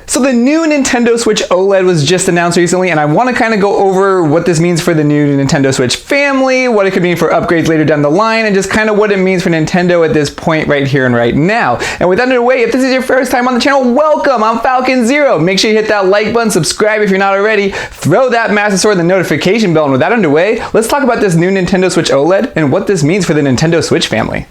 So the new Nintendo Switch OLED was just announced recently, and I want to kind of go over what this means for the new Nintendo Switch family, what it could mean for upgrades later down the line, and just kind of what it means for Nintendo at this point right here and right now. And with that out of the way, if this is your first time on the channel, welcome! I'm Falcon Zero. Make sure you hit that like button, subscribe if you're not already, throw that massive sword in the notification bell, and with that underway, let's talk about this new Nintendo Switch OLED and what this means for the Nintendo Switch family.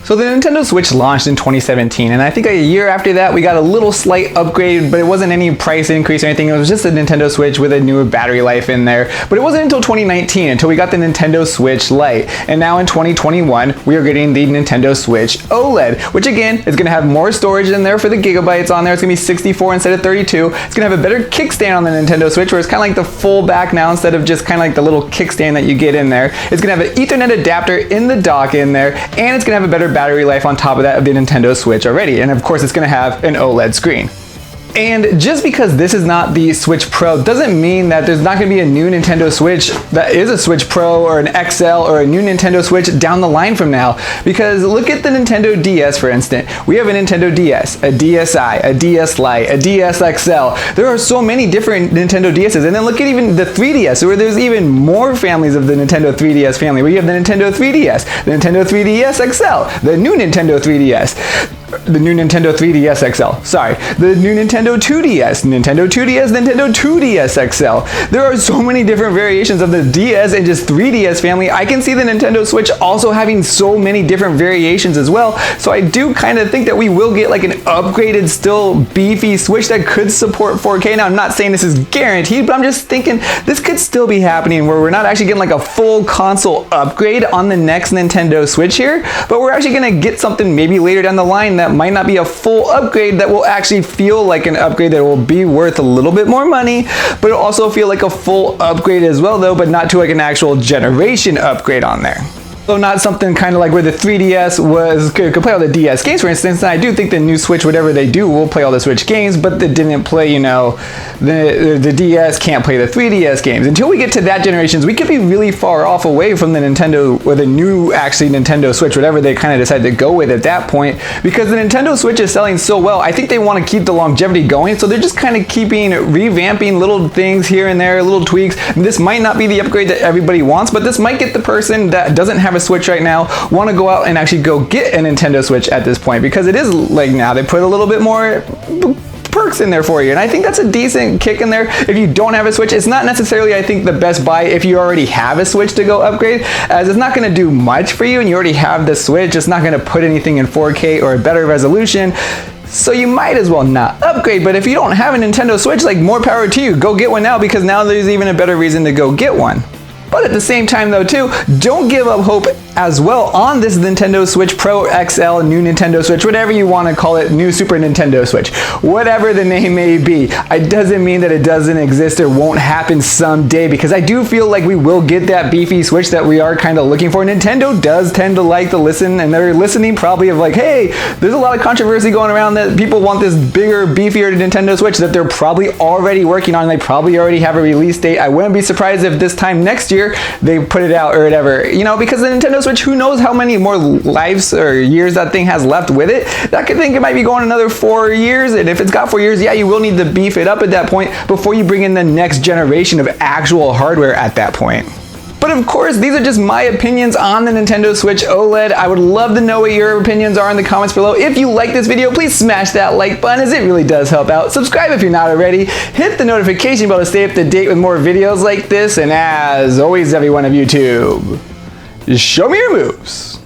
So the Nintendo Switch launched in 2017, and I think a year after that we got a little slight upgrade, but it wasn't any price increase or anything. It was just a Nintendo Switch with a newer battery life in there. But it wasn't until 2019 until we got the Nintendo Switch Lite. And now in 2021, we are getting the Nintendo Switch OLED, which again is going to have more storage in there for the gigabytes on there. It's going to be 64 instead of 32. It's going to have a better kickstand on the Nintendo Switch, where it's kind of like the full back now instead of just kind of like the little kickstand that you get in there. It's going to have an Ethernet adapter in the dock in there, and it's going to have a better battery life on top of that of the Nintendo Switch already. And of course it's going to have an OLED screen. And just because this is not the Switch Pro doesn't mean that there's not going to be a new Nintendo Switch that is a Switch Pro or an XL or a new Nintendo Switch down the line from now. Because look at the Nintendo DS, for instance. We have a Nintendo DS, a DSi, a DS Lite, a DS XL. There are so many different Nintendo DSs. And then look at even the 3DS, where there's even more families of the Nintendo 3DS family. We have the Nintendo 3DS, the Nintendo 3DS XL, the new Nintendo 3DS. The new Nintendo 3DS XL, sorry, the new Nintendo 2DS, Nintendo 2DS, Nintendo 2DS XL. There are so many different variations of the DS and just 3DS family. I can see the Nintendo Switch also having so many different variations as well. So I do kind of think that we will get like an upgraded, still beefy Switch that could support 4K. Now I'm not saying this is guaranteed, but I'm just thinking this could still be happening where we're not actually getting like a full console upgrade on the next Nintendo Switch here, but we're actually gonna get something maybe later down the line that might not be a full upgrade that will actually feel like an upgrade that will be worth a little bit more money, but it'll also feel like a full upgrade as well though, but not to like an actual generation upgrade on there. So not something kind of like where the 3DS could play all the DS games, for instance. And I do think the new Switch, whatever they do, will play all the Switch games, but they didn't play, you know, the DS can't play the 3DS games. Until we get to that generations, we could be really far off away from the Nintendo, or the new actually Nintendo Switch, whatever they kind of decide to go with at that point, because the Nintendo Switch is selling so well. I think they want to keep the longevity going, so they're just kind of revamping little things here and there, little tweaks. This might not be the upgrade that everybody wants, but this might get the person that doesn't have a Switch right now want to go out and actually go get a Nintendo Switch at this point, because it is like now they put a little bit more perks in there for you, and I think that's a decent kick in there. If you don't have a Switch, it's not necessarily, I think, the best buy if you already have a Switch to go upgrade, as it's not going to do much for you and you already have the Switch. It's not going to put anything in 4K or a better resolution, so you might as well not upgrade. But if you don't have a Nintendo Switch, like, more power to you. Go get one now, because now there's even a better reason to go get one. But at the same time though too, don't give up hope as well on this Nintendo Switch Pro XL, new Nintendo Switch, whatever you want to call it, new Super Nintendo Switch, whatever the name may be. It doesn't mean that it doesn't exist or won't happen someday, because I do feel like we will get that beefy Switch that we are kind of looking for. Nintendo does tend to like to listen, and they're listening probably of like, hey, there's a lot of controversy going around that people want this bigger, beefier Nintendo Switch that they're probably already working on. They probably already have a release date. I wouldn't be surprised if this time next year they put it out or whatever, you know, because the Nintendo Switch, who knows how many more lives or years that thing has left with it. That could think it might be going another 4 years, and if it's got 4 years, yeah, you will need to beef it up at that point before you bring in the next generation of actual hardware at that point. But of course, these are just my opinions on the Nintendo Switch OLED. I would love to know what your opinions are in the comments below. If you like this video, please smash that like button, as it really does help out. Subscribe if you're not already. Hit the notification bell to stay up to date with more videos like this. And as always, everyone of YouTube, show me your moves.